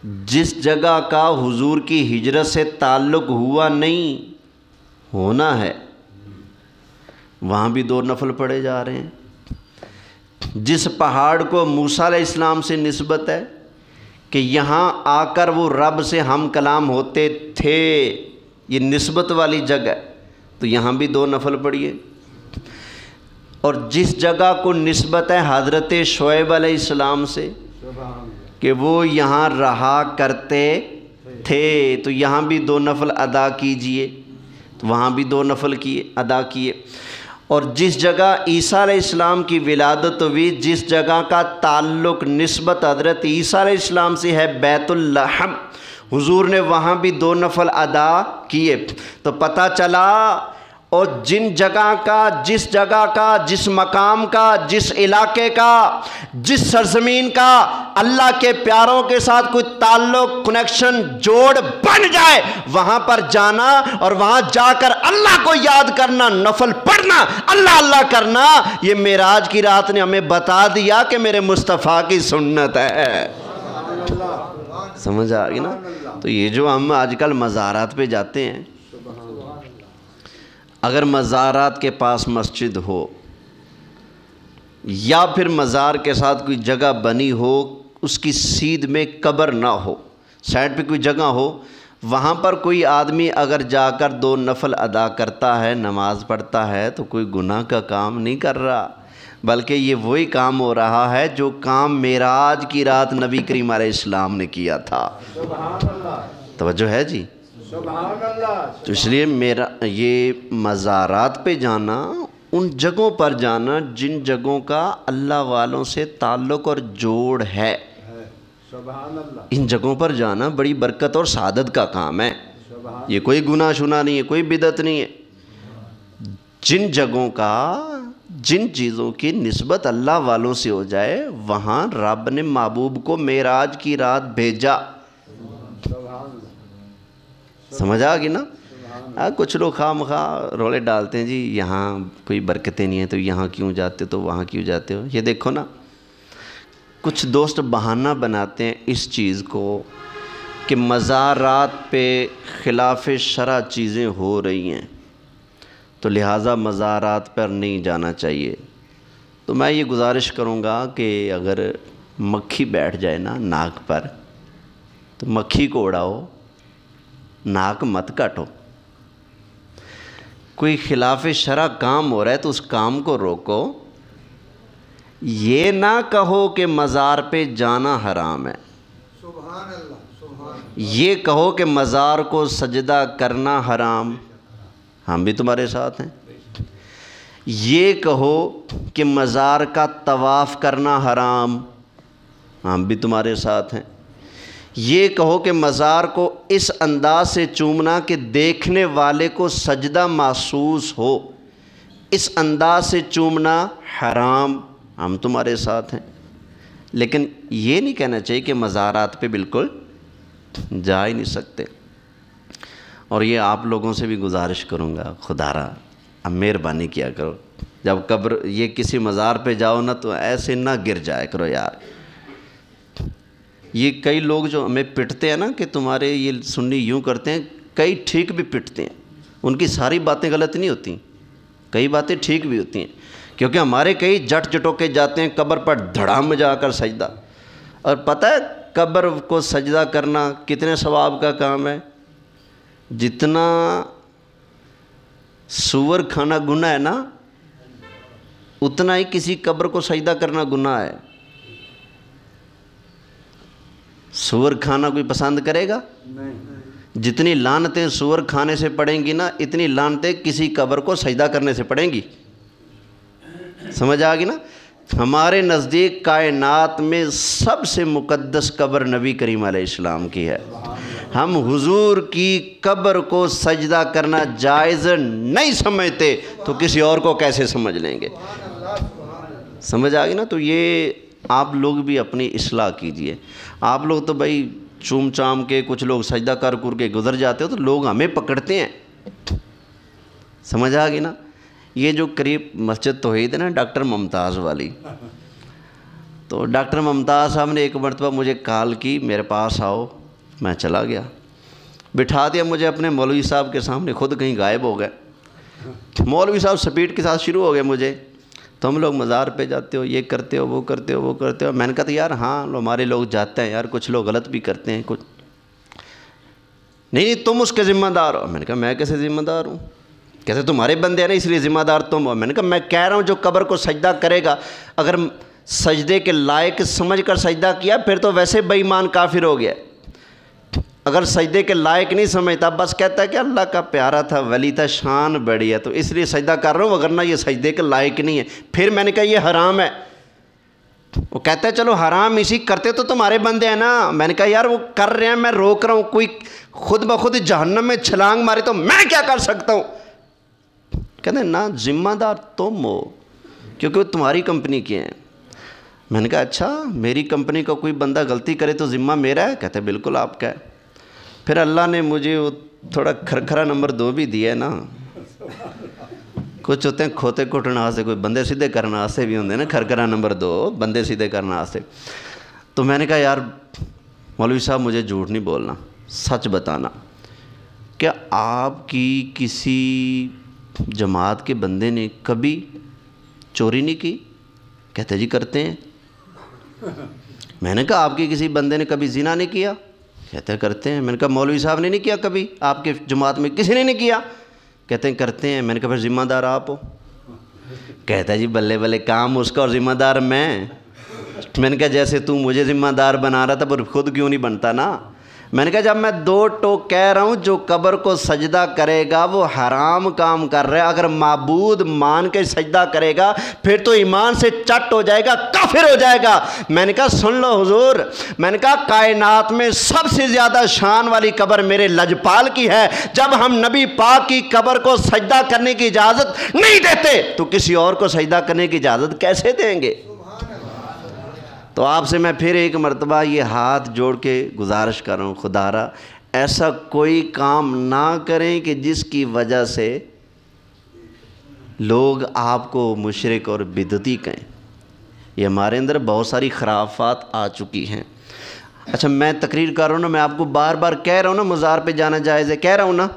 جس جگہ کا حضور کی ہجرت سے تعلق ہوا نہیں ہونا ہے وہاں بھی 2 نفل پڑھے جا رہے ہیں۔ جس پہاڑ کو موسیٰ علیہ السلام سے نسبت ہے کہ یہاں آ کر وہ رب سے ہم کلام ہوتے تھے، یہ نسبت والی جگہ ہے، تو یہاں بھی 2 نفل پڑھیے۔ اور جس جگہ کو نسبت ہے حضرت شعیب علیہ السلام سے کہ وہ یہاں رہا کرتے تھے، تو یہاں بھی 2 نفل ادا کیجئے، تو وہاں بھی 2 نفل ادا کیے۔ اور جس جگہ عیسیٰ علیہ السلام کی ولادت ہوئی، جس جگہ کا تعلق نسبت حضرت عیسیٰ علیہ السلام سے ہے بیت اللحم، حضور نے وہاں بھی 2 نفل ادا کیے۔ تو پتہ چلا اور جن جگہ کا، جس جگہ کا، جس مقام کا، جس علاقے کا، جس سرزمین کا اللہ کے پیاروں کے ساتھ کوئی تعلق، کنیکشن، جوڑ بن جائے، وہاں پر جانا اور وہاں جا کر اللہ کو یاد کرنا، نفل پڑھنا، اللہ اللہ کرنا، یہ معراج کی رات نے ہمیں بتا دیا کہ میرے مصطفیٰ کی سنت ہے۔ سمجھ آ گئی نا؟ تو یہ جو ہم آج کل مزارات پہ جاتے ہیں، اگر مزارات کے پاس مسجد ہو یا پھر مزار کے ساتھ کوئی جگہ بنی ہو، اس کی سیدھ میں قبر نہ ہو، سائڈ پہ کوئی جگہ ہو، وہاں پر کوئی آدمی اگر جا کر 2 نفل ادا کرتا ہے، نماز پڑھتا ہے، تو کوئی گناہ کا کام نہیں کر رہا، بلکہ یہ وہی کام ہو رہا ہے جو کام معراج کی رات نبی کریم علیہ السلام نے کیا تھا۔ توجہ ہے جی؟ تو اس لیے میرا یہ مزارات پہ جانا، ان جگہوں پر جانا جن جگہوں کا اللہ والوں سے تعلق اور جوڑ ہے، ان جگہوں پر جانا بڑی برکت اور سعادت کا کام ہے۔ یہ کوئی گناہ شنا نہیں ہے، کوئی بدعت نہیں ہے۔ جن جگہوں کا، جن چیزوں کی نسبت اللہ والوں سے ہو جائے، وہاں رب نے محبوب کو معراج کی رات بھیجا۔ سمجھ آ گئی نا؟ کچھ لوگ خواہ مخواہ رولے ڈالتے ہیں، جی یہاں کوئی برکتیں نہیں ہیں تو یہاں کیوں جاتے ہو، تو وہاں کیوں جاتے ہو۔ یہ دیکھو نا، کچھ دوست بہانہ بناتے ہیں اس چیز کو کہ مزارات پہ خلاف شرع چیزیں ہو رہی ہیں، تو لہٰذا مزارات پر نہیں جانا چاہیے۔ تو میں یہ گزارش کروں گا کہ اگر مکھی بیٹھ جائے نا ناک پر، تو مکھی کو اڑاؤ، ناک مت کاٹو۔ کوئی خلاف شرع کام ہو رہا ہے تو اس کام کو روکو۔ یہ نہ کہو کہ مزار پہ جانا حرام ہے، یہ کہو کہ مزار کو سجدہ کرنا حرام، ہم بھی تمہارے ساتھ ہیں۔ یہ کہو کہ مزار کا طواف کرنا حرام، ہم بھی تمہارے ساتھ ہیں۔ یہ کہو کہ مزار کو اس انداز سے چومنا کہ دیکھنے والے کو سجدہ محسوس ہو، اس انداز سے چومنا حرام، ہم تمہارے ساتھ ہیں۔ لیکن یہ نہیں کہنا چاہیے کہ مزارات پہ بالکل جا ہی نہیں سکتے۔ اور یہ آپ لوگوں سے بھی گزارش کروں گا، خدا را اب مہربانی کیا کرو، جب قبر یہ کسی مزار پہ جاؤ نا تو ایسے نہ گر جائے کرو یار۔ یہ کئی لوگ جو ہمیں پٹتے ہیں نا کہ تمہارے یہ سنی یوں کرتے ہیں، کئی ٹھیک بھی پٹتے ہیں، ان کی ساری باتیں غلط نہیں ہوتی، کئی باتیں ٹھیک بھی ہوتی ہیں، کیونکہ ہمارے کئی جٹ جٹوکے جاتے ہیں قبر پر دھڑام جا کر سجدہ۔ اور پتہ ہے قبر کو سجدہ کرنا کتنے ثواب کا کام ہے؟ جتنا سور کھانا گناہ ہے نا، اتنا ہی کسی قبر کو سجدہ کرنا گناہ ہے۔ سور کھانا کوئی پسند کرے گا؟ جتنی لعنتیں سور کھانے سے پڑیں گی نا، اتنی لعنتیں کسی قبر کو سجدہ کرنے سے پڑیں گی۔ سمجھ آ گئی نا؟ ہمارے نزدیک کائنات میں سب سے مقدس قبر نبی کریم علیہ السلام کی ہے۔ ہم حضور کی قبر کو سجدہ کرنا جائز نہیں سمجھتے تو کسی اور کو کیسے سمجھ لیں گے؟ سمجھ آ گئی نا؟ تو یہ آپ لوگ بھی اپنی اصلاح کیجئے۔ آپ لوگ تو بھائی چوم چام کے، کچھ لوگ سجدہ کر کے گزر جاتے ہو تو لوگ ہمیں پکڑتے ہیں۔ سمجھ آ گئی نا؟ یہ جو قریب مسجد توحید ہے نا ڈاکٹر ممتاز والی، تو ڈاکٹر ممتاز صاحب نے ایک مرتبہ مجھے کال کی، میرے پاس آؤ، میں چلا گیا، بٹھا دیا مجھے اپنے مولوی صاحب کے سامنے، خود کہیں غائب ہو گئے۔ مولوی صاحب سپیڈ کے ساتھ شروع ہو گئے مجھے، تم لوگ مزار پہ جاتے ہو، یہ کرتے ہو، وہ کرتے ہو، وہ کرتے ہو۔ میں نے کہا تو یار ہاں ہمارے لوگ جاتے ہیں یار، کچھ لوگ غلط بھی کرتے ہیں کچھ۔ نہیں تم اس کے ذمہ دار ہو۔ میں نے کہا میں کیسے ذمہ دار ہوں؟ کیسے تمہارے بندے ہیں نا اس لیے ذمہ دار تم ہو۔ میں نے کہا میں کہہ رہا ہوں جو قبر کو سجدہ کرے گا، اگر سجدے کے لائق سمجھ کر سجدہ کیا پھر تو ویسے بے ایمان کافر ہو گیا۔ اگر سجدے کے لائق نہیں سمجھتا، بس کہتا ہے کہ اللہ کا پیارا تھا، ولی تھا، شان بڑی ہے تو اس لیے سجدہ کر رہا ہوں، ورنہ یہ سجدے کے لائق نہیں ہے، پھر میں نے کہا یہ حرام ہے۔ وہ کہتا ہے چلو حرام اسی کرتے تو تمہارے بندے ہیں نا۔ میں نے کہا یار وہ کر رہے ہیں، میں روک رہا ہوں، کوئی خود بخود جہنم میں چھلانگ مارے تو میں کیا کر سکتا ہوں؟ کہتے ہیں نا ذمہ دار تم ہو کیونکہ وہ تمہاری کمپنی کے ہیں۔ میں نے کہا اچھا میری کمپنی کا کوئی بندہ غلطی کرے تو ذمہ میرا ہے؟ کہتے ہیں بالکل آپ کا ہے۔ پھر اللہ نے مجھے وہ تھوڑا کھرکھرا نمبر 2 بھی دیا ہے نا۔ کچھ ہوتے ہیں کھوتے کٹنا سے، کوئی بندے سیدھے کرنا سے بھی ہوتے ہیں نا، کھرکھرا نمبر 2 بندے سیدھے کرنا سے۔ تو میں نے کہا یار مولوی صاحب مجھے جھوٹ نہیں بولنا، سچ بتانا، کیا آپ کی کسی جماعت کے بندے نے کبھی چوری نہیں کی؟ کہتے جی کرتے ہیں۔ میں نے کہا آپ کے کسی بندے نے کبھی زنا نہیں کیا؟ کہتے ہیں کرتے ہیں۔ میں نے کہا مولوی صاحب نے نہیں کیا کبھی؟ آپ کے جماعت میں کسی نے نہیں کیا؟ کہتے ہیں کرتے ہیں۔ میں نے کہا پھر ذمہ دار آپ ہو؟ کہتا ہے جی بلے بلے کام اس کا اور ذمہ دار میں۔ میں نے کہا جیسے تو مجھے ذمہ دار بنا رہا تھا پر خود کیوں نہیں بنتا نا؟ میں نے کہا جب میں 2 ٹوک کہہ رہا ہوں جو قبر کو سجدہ کرے گا وہ حرام کام کر رہا ہے، اگر معبود مان کے سجدہ کرے گا پھر تو ایمان سے چٹ ہو جائے گا، کافر ہو جائے گا۔ میں نے کہا سن لو حضور، میں نے کہا کائنات میں سب سے زیادہ شان والی قبر میرے لجپال کی ہے، جب ہم نبی پاک کی قبر کو سجدہ کرنے کی اجازت نہیں دیتے تو کسی اور کو سجدہ کرنے کی اجازت کیسے دیں گے؟ تو آپ سے میں پھر ایک مرتبہ یہ ہاتھ جوڑ کے گزارش کر رہا ہوں، خدا را ایسا کوئی کام نہ کریں کہ جس کی وجہ سے لوگ آپ کو مشرک اور بدعتی کہیں۔ یہ ہمارے اندر بہت ساری خرافات آ چکی ہیں۔ اچھا میں تقریر کر رہا ہوں نا، میں آپ کو بار بار کہہ رہا ہوں نا مزار پہ جانا جائز ہے، کہہ رہا ہوں نا،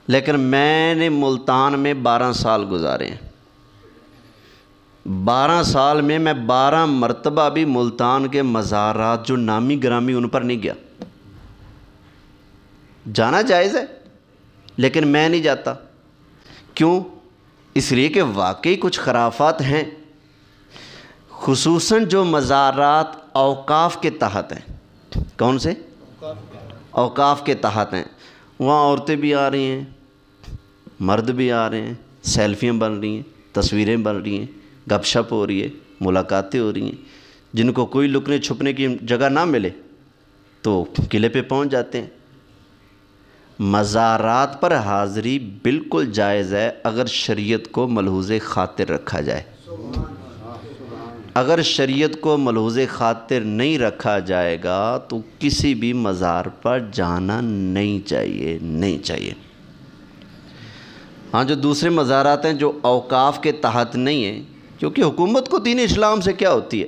لیکن میں نے ملتان میں 12 سال گزارے ہیں۔ 12 سال میں 12 مرتبہ بھی ملتان کے مزارات جو نامی گرامی ان پر نہیں گیا۔ جانا جائز ہے لیکن میں نہیں جاتا۔ کیوں؟ اس لیے کہ واقعی کچھ خرافات ہیں، خصوصاً جو مزارات اوقاف کے تحت ہیں۔ کون سے؟ اوقاف کے تحت ہیں۔ وہاں عورتیں بھی آ رہی ہیں، مرد بھی آ رہے ہیں، سیلفیاں بن رہی ہیں، تصویریں بن رہی ہیں، گپ شپ ہو رہی ہے، ملاقاتیں ہو رہی ہیں۔ جن کو کوئی لکنے چھپنے کی جگہ نہ ملے تو قلعے پہ پہنچ جاتے ہیں۔ مزارات پر حاضری بالکل جائز ہے اگر شریعت کو ملحوظ خاطر رکھا جائے۔ اگر شریعت کو ملحوظ خاطر نہیں رکھا جائے گا تو کسی بھی مزار پر جانا نہیں چاہیے، نہیں چاہیے۔ ہاں جو دوسرے مزارات ہیں جو اوقاف کے تحت نہیں ہیں، کیونکہ حکومت کو دین اسلام سے کیا ہوتی ہے؟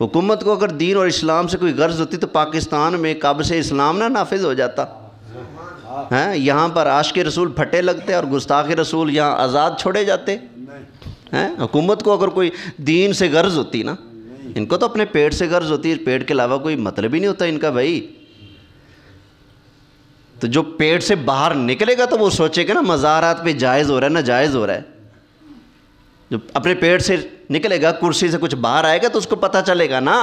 حکومت کو اگر دین اور اسلام سے کوئی غرض ہوتی تو پاکستان میں کب سے اسلام نہ نافذ ہو جاتا؟ یہاں پر عاشق رسول پھٹے لگتے اور گستاخ رسول یہاں آزاد چھوڑے جاتے؟ حکومت کو اگر کوئی دین سے غرض ہوتی نا، ان کو تو اپنے پیٹ سے غرض ہوتی ہے، پیٹ کے علاوہ کوئی مطلب ہی نہیں ہوتا ان کا بھائی۔ تو جو پیٹ سے باہر نکلے گا تو وہ سوچے گا نا مزارات پہ جائز ہو رہا ہے نا جائز ہو رہا ہے۔ جو اپنے پیٹ سے نکلے گا، کرسی سے کچھ باہر آئے گا تو اس کو پتہ چلے گا نا۔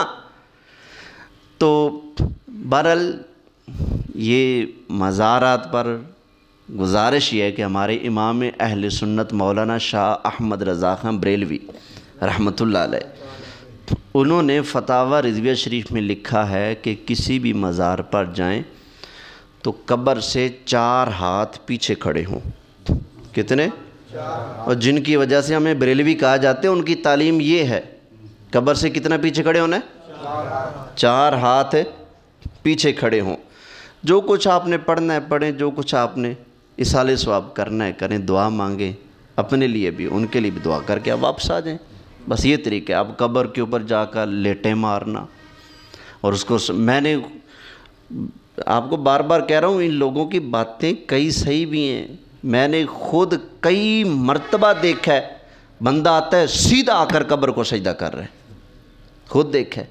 تو بہرحال یہ مزارات پر گزارش یہ ہے کہ ہمارے امام اہل سنت مولانا شاہ احمد رضا خان بریلوی رحمۃ اللہ علیہ، انہوں نے فتاوی رضویہ شریف میں لکھا ہے کہ کسی بھی مزار پر جائیں تو قبر سے 4 ہاتھ پیچھے کھڑے ہوں۔ کتنے؟ اور جن کی وجہ سے ہمیں بریلوی کہا جاتے ہیں ان کی تعلیم یہ ہے، قبر سے کتنا پیچھے کھڑے ہونا ہے؟ 4 ہاتھ پیچھے کھڑے ہوں۔ جو کچھ آپ نے پڑھنا ہے پڑھیں، جو کچھ آپ نے اصالہ ثواب کرنا ہے کریں، دعا مانگیں، اپنے لیے بھی ان کے لیے بھی دعا کر کے آپ واپس آ جائیں۔ بس یہ طریقہ ہے. اب قبر کے اوپر جا کر لیٹیں مارنا، اور اس کو میں نے آپ کو بار بار کہہ رہا ہوں، ان لوگوں کی باتیں کئی صحیح بھی ہیں. میں نے خود کئی مرتبہ دیکھا ہے، بندہ آتا ہے سیدھا آ کر قبر کو سجدہ کر رہے ہیں، خود دیکھا ہے.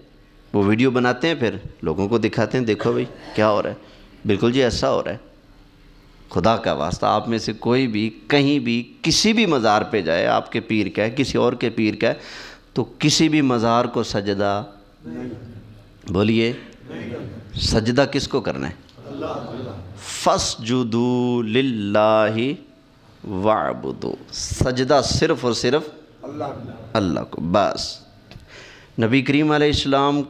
وہ ویڈیو بناتے ہیں پھر لوگوں کو دکھاتے ہیں، دیکھو بھائی کیا ہو رہا ہے. بالکل جی ایسا ہو رہا ہے. خدا کا واسطہ آپ میں سے کوئی بھی کہیں بھی کسی بھی مزار پہ جائے، آپ کے پیر کا ہے، کسی اور کے پیر کا ہے، تو کسی بھی مزار کو سجدہ بولیے، سجدہ کس کو کرنا ہے؟ فَاسْجُدُوا لِلَّهِ وَاعْبُدُوا. سجدہ صرف اور صرف اللہ کو. بس نبی کریم علیہ السلام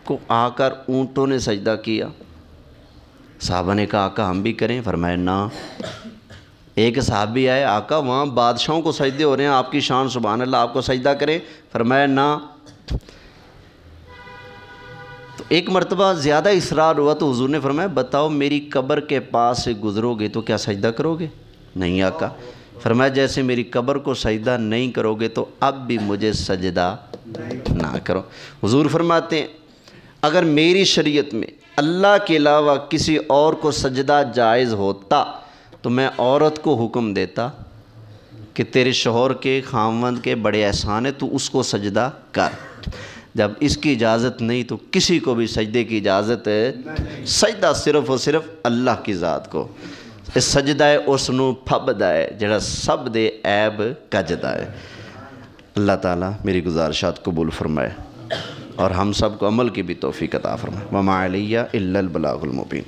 کو آ کر اونٹوں نے سجدہ کیا. صحابہ نے کہا آقا ہم بھی کریں؟ فرمایا نہ. ایک صحابی آئے، آقا وہاں بادشاہوں کو سجدے ہو رہے ہیں، آپ کی شان سبحان اللہ، آپ کو سجدہ کریں؟ فرمایا نہ. تو ایک مرتبہ زیادہ اصرار ہوا تو حضور نے فرمایا بتاؤ میری قبر کے پاس سے گزرو گے تو کیا سجدہ کرو گے؟ نہیں آقا. فرمایا جیسے میری قبر کو سجدہ نہیں کرو گے تو اب بھی مجھے سجدہ نہ کرو. حضور فرماتے ہیں اگر میری شریعت میں اللہ کے علاوہ کسی اور کو سجدہ جائز ہوتا تو میں عورت کو حکم دیتا کہ تیرے شوہر کے خاوند کے بڑے احسان ہے تو اس کو سجدہ کر. جب اس کی اجازت نہیں تو کسی کو بھی سجدے کی اجازت ہے. سجدہ صرف اور صرف اللہ کی ذات کو. سجدہ ہے اس نو پھبدا ہے جڑا سب دے عیب کجدا ہے. اللہ تعالیٰ میری گزارشات قبول فرمائے اور ہم سب کو عمل کی بھی توفیق عطا فرمائے. وما علیہ الا البلاغ المبین.